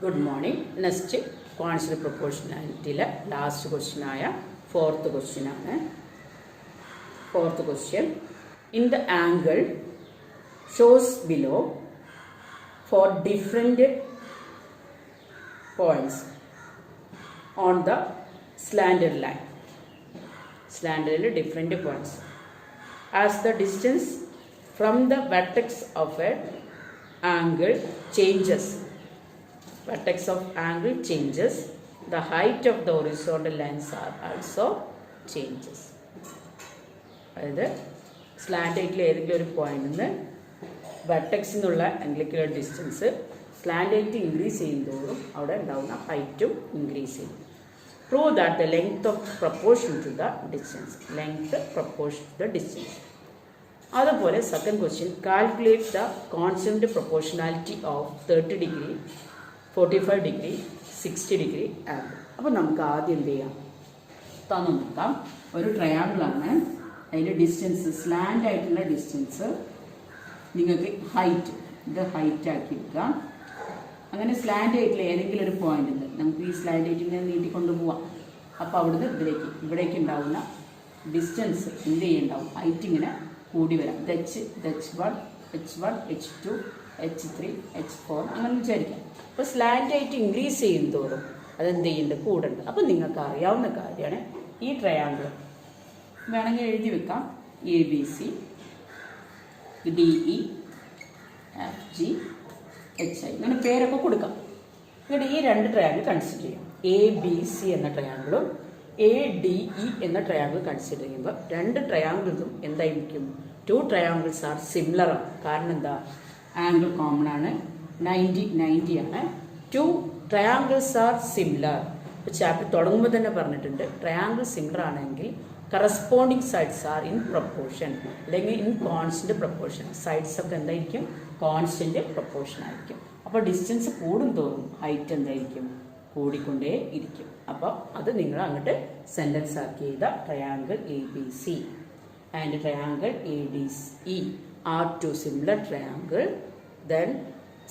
Good morning. Next, quantitative proportionality last question aya fourth question aanu. Fourth question, in the angle shows below for different points on the slanted line. Slanted different points. As the distance from the vertex of an angle changes, the height of the horizontal lines are also changes. അതായത് slant ആയിട്ടുള്ള ഏതെങ്കിലും ഒരു പോയിന്റിൽ നിന്ന് വെർട്ടെക്സിൽ നിന്നുള്ള ആംഗിളിലേക്കുള്ള distance slant ആയിട്ട് ഇൻക്രീസ് ചെയ്യുന്നതോറും അവിടെ ഉണ്ടാകുന്ന ഹൈറ്റും ഇൻക്രീസ് ചെയ്യും. Prove that the length of proportion to the distance. അതുപോലെ second question, calculate the constant proportionality of 30 degree 45 degree 60 degree angle. അപ്പോൾ നമുക്ക് ആദ്യം എന്ത് ചെയ്യാം, തന്നു നോക്കാം. ഒരു ട്രയാങ്കിളാണ്, അതിൻ്റെ ഡിസ്റ്റൻസ് സ്ലാൻഡ് ആയിട്ടുള്ള ഡിസ്റ്റൻസ് നിങ്ങൾക്ക് ഇത് ഹൈറ്റ് ആക്കി വെക്കാം. അങ്ങനെ സ്ലാൻഡ് ആയിട്ടുള്ള ഏതെങ്കിലും ഒരു പോയിന്റ് ഉണ്ട്, നമുക്ക് ഈ സ്ലാൻഡ് ആയിട്ടിങ്ങനെ നീട്ടിക്കൊണ്ട് പോവാം. അപ്പോൾ അവിടുന്ന് ഇവിടേക്ക് ഉണ്ടാവുന്ന ഡിസ്റ്റൻസ് എന്ത് ചെയ്യുന്നുണ്ടാവും, ഹൈറ്റ് ഇങ്ങനെ കൂടി വരാം. H1 H2 H3 H4 അങ്ങനെ വിചാരിക്കാം. അപ്പോൾ സ്ലാൻഡ് ആയിട്ട് ഇൻക്രീസ് ചെയ്യുന്നതോറും അതെന്ത് ചെയ്യുന്നുണ്ട്, കൂടുണ്ട്. അപ്പോൾ നിങ്ങൾക്ക് അറിയാവുന്ന കാര്യമാണ് ഈ ട്രയാങ്കിൾ വേണമെങ്കിൽ എഴുതി വെക്കാം. ABC DE FG HI ഇങ്ങനെ പേരൊക്കെ കൊടുക്കാം. എന്നിട്ട് ഈ രണ്ട് ട്രയാങ്കിൾ കൺസിഡർ ചെയ്യാം. ABC എന്ന ട്രയാങ്കിളും ADE എന്ന ട്രയാങ്കിൾ കൺസിഡർ ചെയ്യുമ്പോൾ രണ്ട് ട്രയാങ്കിൾസും എന്തായിരിക്കും, 2 triangles are similar ആണ്. കാരണം എന്താ, ആംഗിൾ കോമൺ ആണ്, 90 ആണ്. 2 triangles are similar. ഇപ്പോൾ ചാപ്റ്റർ തുടങ്ങുമ്പോൾ തന്നെ പറഞ്ഞിട്ടുണ്ട്, ട്രയാങ്കിൾ സിമിലർ ആണെങ്കിൽ corresponding sides are in proportion, അല്ലെങ്കിൽ ഇൻ കോൺസ്റ്റന്റ് പ്രൊപ്പോർഷൻ. സൈഡ്സ് ഒക്കെ എന്തായിരിക്കും, കോൺസ്റ്റന്റ് പ്രൊപ്പോർഷൻ ആയിരിക്കും. അപ്പോൾ ഡിസ്റ്റൻസ് കൂടും തോറും ഹൈറ്റ് എന്തായിരിക്കും, കൂടിക്കൊണ്ടേ ഇരിക്കും. അപ്പോൾ അത് നിങ്ങൾ അങ്ങോട്ട് സെൻറ്റൻസ് ആക്കി ചെയ്ത triangle ABC and triangle ADE are two similar triangle. Then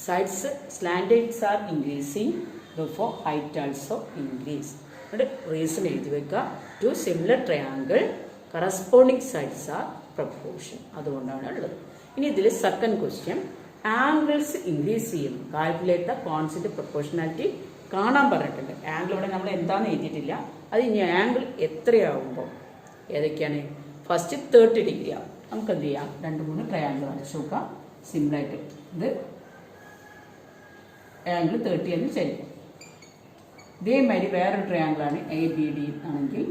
sides slanted are increasing, therefore height also increase. Reason എഴുതി വെക്കുക, two similar triangle corresponding sides are proportion. അതുകൊണ്ടാണ് ഉള്ളത്. ഇനി ഇതിൽ സെക്കൻഡ് ക്വസ്റ്റ്യൻ, ആംഗിൾസ് ഇൻക്രീസ് ചെയ്യും, calculate the constant proportionality കാണാൻ പറഞ്ഞിട്ടുണ്ട്. Angle ഇവിടെ നമ്മൾ എന്താണെന്ന് എഴുതിയിട്ടില്ല. അത് ഇനി ആംഗിൾ എത്രയാവുമ്പോൾ ഏതൊക്കെയാണ്, ഫസ്റ്റ് 30 ഡിഗ്രി ആവും. നമുക്ക് എന്ത് ചെയ്യാം, 2-3 ട്രയാങ്കിൾ വരച്ച് നോക്കാം സിമ്പിളായിട്ട്. ഇത് ആംഗിൾ 30 എന്ന് വിചാരിക്കാം. ഇതേമാതിരി വേറൊരു ട്രയാങ്കിളാണ് ABD ആണെങ്കിൽ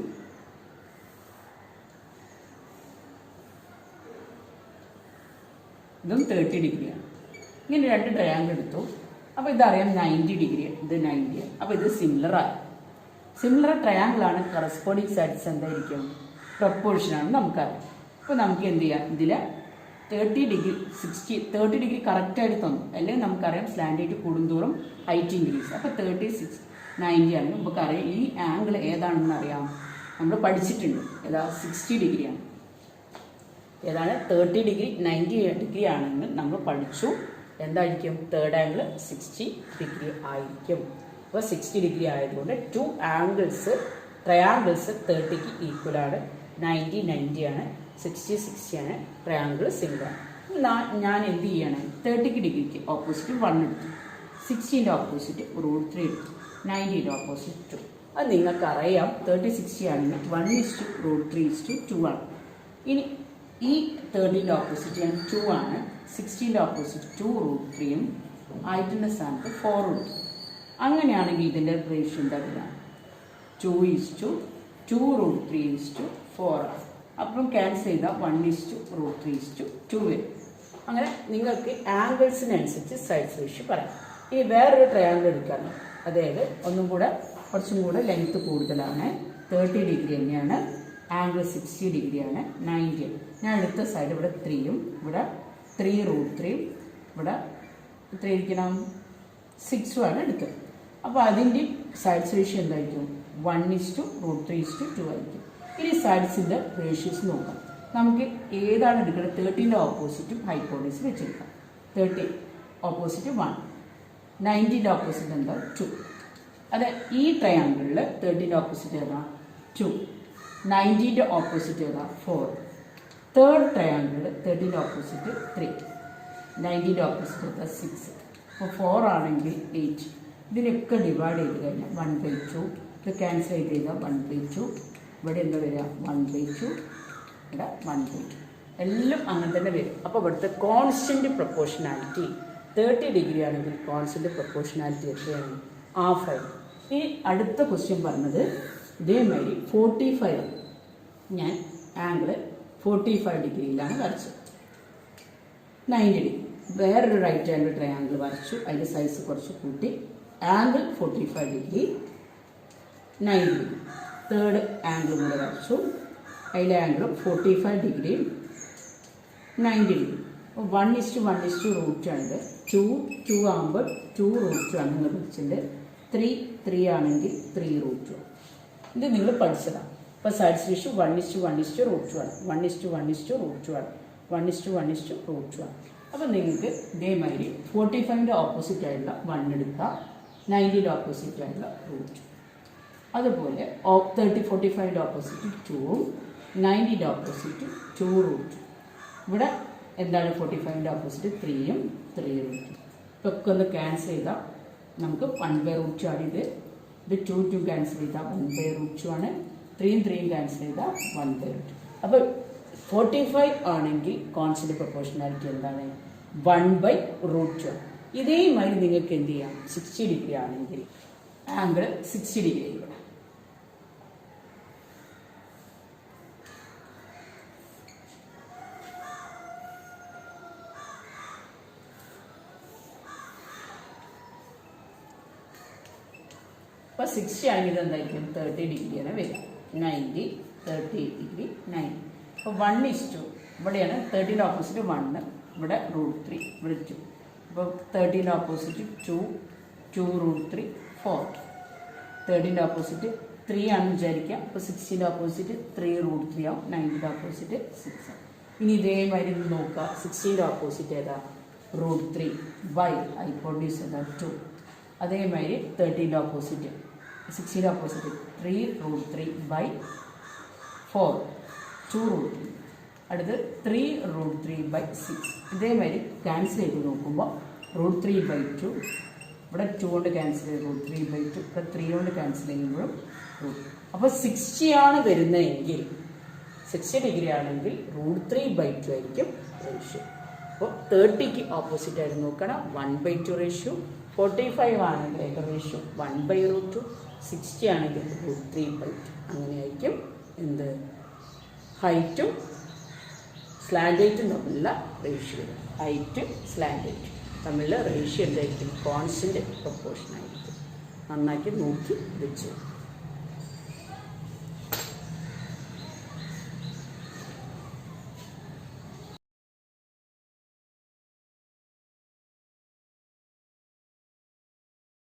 ഇതും 30 ഡിഗ്രിയാണ്. ഇങ്ങനെ 2 ട്രയാങ്കിൾ എടുത്തു. അപ്പോൾ ഇതറിയാം 90 ഡിഗ്രിയാണ്, ഇത് 90ആണ്. അപ്പോൾ ഇത് സിമിലറായി. സിമിലർ ട്രയാങ്കിളാണ്, കറസ്പോണ്ടിങ് സൈഡ്സ് എന്തായിരിക്കും, പ്രൊപ്പോർഷനാണ് നമുക്കറിയാം. അപ്പോൾ നമുക്ക് എന്ത് ചെയ്യാം, ഇതിൽ 30 ഡിഗ്രി കറക്റ്റായിട്ട് തന്നു, അല്ലെങ്കിൽ നമുക്കറിയാം സ്ലാൻഡായിട്ട് കൂടുന്തോറും ഹൈറ്റ് ഇൻക്രീസ്. അപ്പോൾ 36 90 ആണ്. നമുക്കറിയാം ഈ ആംഗിൾ ഏതാണെന്ന് അറിയാം, നമ്മൾ പഠിച്ചിട്ടുണ്ട്. ഏതാ, 60 ഡിഗ്രിയാണ്. ഏതാണ്, 30 ഡിഗ്രി 90 ഡിഗ്രി ആണെങ്കിൽ നമ്മൾ പഠിച്ചു എന്തായിരിക്കും, തേർഡ് ആംഗിൾ 60 ഡിഗ്രി ആയിരിക്കും. അപ്പോൾ 60 ഡിഗ്രി ആയതുകൊണ്ട് 2 ട്രയാങ്കിൾസ് 30ക്ക് ഈക്വലാണ്. 90 ആണ്, 60 ആണ്. Triangle similar. ഞാൻ എന്ത് ചെയ്യാണ്, 30 ഡിഗ്രിക്ക് ഓപ്പോസിറ്റ് 1 എടുത്തു, 60ൻ്റെ ഓപ്പോസിറ്റ് √3 എടുത്തു, 90ൻ്റെ ഓപ്പോസിറ്റ് 2. അത് നിങ്ങൾക്കറിയാം 30-60 ആണെങ്കിൽ 1:√3:2 ആണ്. ഇനി ഈ 30ൻ്റെ ഓപ്പോസിറ്റ് ഞാൻ 2 ആണ്, 60ൻ്റെ ഓപ്പോസിറ്റ് 2√3 ആയിട്ടുള്ള സ്ഥാനത്ത് 4 എടുത്തു. അങ്ങനെയാണെങ്കിൽ ഇതിൻ്റെ റേഷ്യോ ഉണ്ടാവില്ല, 2:2√3:4 ആണ്. അപ്പം ക്യാൻസൽ ചെയ്താൽ 1:√3:2 വരും. അങ്ങനെ നിങ്ങൾക്ക് ആംഗിൾസിനനുസരിച്ച് സൈഡ്സ് റേഷ്യോ പറയാം. ഇനി വേറൊരു ട്രയാങ്കിൾ എടുക്കാണ്, അതായത് കുറച്ചും കൂടെ ലെങ്ത്ത് കൂടുതലാണ്, 30 ഡിഗ്രി തന്നെയാണ്, ആംഗിൾ 60 ഡിഗ്രിയാണ്, 90. ഞാൻ എടുത്ത സൈഡ് ഇവിടെ 3ഉം ഇവിടെ 3√3, ഇവിടെ 3 ഇരിക്കണം 6ഉം ആണ് എടുത്തത്. അപ്പോൾ അതിൻ്റെ സൈഡ്സ് റേഷ്യോ എന്തായിരിക്കും, 1:√3:2 ആയിരിക്കും. ഇനി സൈഡ്സിൻ്റെ റേഷ്യോസ് നോക്കാം. നമുക്ക് ഏതാണ് എടുക്കുന്നത്, 30ൻ്റെ ഓപ്പോസിറ്റും ഹൈപ്പോട്ടനസ് വെച്ചെടുക്കാം. 30 ഓപ്പോസിറ്റ് 1, 90ൻ്റെ ഓപ്പോസിറ്റ് എന്താ 2. അത് ഈ ട്രയാങ്കിളിൽ 30ൻ്റെ ഓപ്പോസിറ്റ് ഏതാ 2, 90ൻ്റെ ഓപ്പോസിറ്റ് ഏതാ 4. തേർഡ് ട്രയാങ്കിളിൽ 30ൻ്റെ ഓപ്പോസിറ്റ് 3, 90ൻ്റെ ഓപ്പോസിറ്റ് ഏതാ 6. അപ്പോൾ 4 ആണെങ്കിൽ 8. ഇതിനൊക്കെ ഡിവൈഡ് ചെയ്ത് കഴിഞ്ഞാൽ 1/2. ഇത് ക്യാൻസൽ ചെയ്താൽ 1/2. ഇവിടെ എന്താ വരിക 1/2, ഇവിടെ 1/2. എല്ലാം അങ്ങനെ തന്നെ വരും. അപ്പോൾ ഇവിടുത്തെ കോൺസ്റ്റൻറ്റ് പ്രൊപ്പോർഷനാലിറ്റി 30 ഡിഗ്രി ആണെങ്കിൽ കോൺസ്റ്റൻറ്റ് പ്രൊപ്പോർഷനാലിറ്റി എത്രയാണ്? ഹാഫ്. ഈ അടുത്ത ക്വസ്റ്റ്യൻ പറഞ്ഞത് ഇതേമാതിരി 45 ഞാൻ ആംഗിള് 45 ഡിഗ്രിയിലാണ് വരച്ചത്. 90 ഡിഗ്രി വേറൊരു റൈറ്റ് ആംഗിൾ ട്രയാംഗിൾ വരച്ചു, അതിൻ്റെ സൈസ് കുറച്ച് കൂട്ടി. Angle 45 degree, 90 degree. Third angle കൂടെ വരച്ചു, അതിലെ ആംഗിളും 45 ഡിഗ്രി 90 ഡിഗ്രി. അപ്പോൾ 1:1 ആണിത്. 2 ആകുമ്പോൾ 2 ആണ് നിങ്ങൾ പഠിച്ചിട്ടുണ്ട്. 3 ആണെങ്കിൽ 3 ഇത് നിങ്ങൾ പഠിച്ചതാണ്. ഇപ്പോൾ സൈഡ്സ് റേഷ്യോ 1:1 ആണ്, 1:1 ആണ്, 1:1 ആണ്. അപ്പോൾ നിങ്ങൾക്ക് ഇതേമാതിരി 45ൻ്റെ ഓപ്പോസിറ്റ് ആയിട്ടുള്ള 1 എടുക്കുക, 90ൻ്റെ ഓപ്പോസിറ്റ് ആയിട്ടുള്ള √2. അതുപോലെ 45ൻ്റെ ഓപ്പോസിറ്റ് 2ഉം 90ൻ്റെ ഓപ്പോസിറ്റ് 2√2. ഇവിടെ എന്താണ് 45ൻ്റെ ഓപ്പോസിറ്റ് 3ഉം 3√2. ഇതൊക്കെ ഒന്ന് ക്യാൻസൽ ചെയ്താൽ നമുക്ക് 1/√2 ആണ്. ഇത് 2 ക്യാൻസൽ ചെയ്താൽ 1/√2 ആണ്. 3 ക്യാൻസൽ ചെയ്താൽ 1/2. അപ്പോൾ 45 ആണെങ്കിൽ കോൺസ്റ്റന്റ് പ്രൊപ്പോർഷനാലിറ്റി എന്താണ്? 1/√2 ആണ്. ഇതേമാതിരി നിങ്ങൾക്ക് എന്ത് ചെയ്യാം? 60 ഡിഗ്രി ആണെങ്കിൽ ആംഗിൾ 60 ഡിഗ്രി ആയിരിക്കണം. അപ്പോൾ 60 ആണെങ്കിൽ എന്തായിരിക്കും? 30 ഡിഗ്രിയാണ് വരിക. 90, 30 ഡിഗ്രി 90. അപ്പോൾ 1:2 ഇവിടെയാണ് 30ൻ്റെ ഓപ്പോസിറ്റ് 1, ഇവിടെ √3, ഇവിടെ 2. അപ്പോൾ 30ൻ്റെ ഓപ്പോസിറ്റ് 2, 2√3 4. 30ൻ്റെ ഓപ്പോസിറ്റ് 3 ആണെന്ന് വിചാരിക്കാം. അപ്പോൾ 60ൻ്റെ ഓപ്പോസിറ്റ് 3√3 ആവും. 90ൻ്റെ ഓപ്പോസിറ്റ് 6 ആവും. ഇനി ഇതേമാതിരി നോക്കുക. 60ൻ്റെ ഓപ്പോസിറ്റ് ഏതാ? √3 ബൈ ഹൈപ്പോട്ടന്യൂസ് ഏതാ 2. അതേമാതിരി 30ൻ്റെ ഓപ്പോസിറ്റ് 60ൻ്റെ ഓപ്പോസിറ്റ് 3√3 ബൈ 4, 2√3. അടുത്ത് 3√3 ബൈ 6. ഇതേമാതിരി ക്യാൻസൽ ചെയ്ത് നോക്കുമ്പോൾ √3/2, ഇവിടെ 2 കൊണ്ട് ക്യാൻസൽ ചെയ്ത് √3/2, ഇവിടെ 3 കൊണ്ട് ക്യാൻസൽ ചെയ്യുമ്പോഴും അപ്പോൾ 60 ആണ് വരുന്നതെങ്കിൽ 60 ഡിഗ്രി ആണെങ്കിൽ √3/2 ആയിരിക്കും റേഷ്യോ. അപ്പോൾ 30ക്ക് ഓപ്പോസിറ്റ് ആയിട്ട് നോക്കണം 1/2 റേഷ്യോ. 45 ആണെങ്കിൽ അതിൻ്റെ റേഷ്യോ 1/√2. 60 ആണെങ്കിൽ √3/2. അങ്ങനെയായിരിക്കും എന്ത്? ഹൈറ്റും സ്ലാൻഡ് ഹൈറ്റും തമ്മിലുള്ള റേഷ്യോ. ഹൈറ്റും സ്ലാൻഡ് ഹൈറ്റും തമ്മിലുള്ള റേഷ്യോ എന്തായിരിക്കും? കോൺസ്റ്റന്റ് പ്രൊപ്പോർഷൻ ആയിരിക്കും. നന്നാക്കി നോക്കി വെച്ചു.